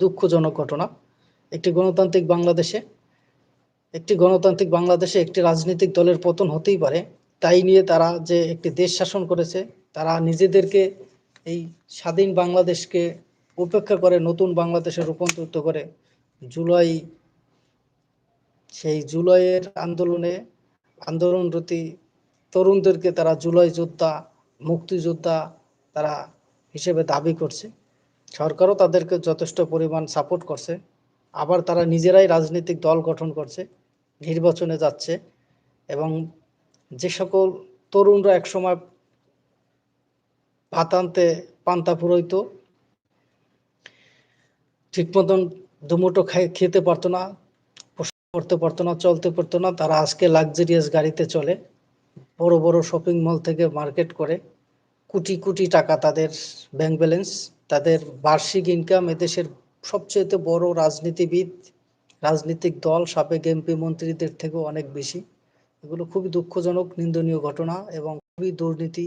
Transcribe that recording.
দুঃখজনক ঘটনা। একটি গণতান্ত্রিক বাংলাদেশে একটি রাজনৈতিক দলের পতন হতেই পারে, তাই নিয়ে তারা যে একটি দেশ শাসন করেছে, তারা নিজেদেরকে এই স্বাধীন বাংলাদেশকে উপেক্ষা করে নতুন বাংলাদেশে রূপান্তরিত করে জুলাইয়ের আন্দোলনরতী তরুণদেরকে তারা জুলাই যোদ্ধা, মুক্তিযোদ্ধা তারা হিসেবে দাবি করছে। সরকারও তাদেরকে যথেষ্ট পরিমাণ সাপোর্ট করছে। আবার তারা নিজেরাই রাজনৈতিক দল গঠন করছে, নির্বাচনে যাচ্ছে। এবং যে সকল তরুণরা একসময় ভাত আনতে পান্তা ফুরোইতো, ঠিক মতন দুমুঠো খেতে পারতো না, করতে পারতো না, চলতে পারতো না, তারা আজকে লাক্সারিয়াস গাড়িতে চলে, বড় বড় শপিং মল থেকে মার্কেট করে, কোটি কোটি টাকা তাদের ব্যাংক ব্যালেন্স, তাদের বার্ষিক ইনকাম এদেশের সবচেয়ে বড় রাজনৈতিক দল, সাবেক এমপি মন্ত্রীদের থেকেও অনেক বেশি। এগুলো খুবই দুঃখজনক, নিন্দনীয় ঘটনা এবং খুবই দুর্নীতি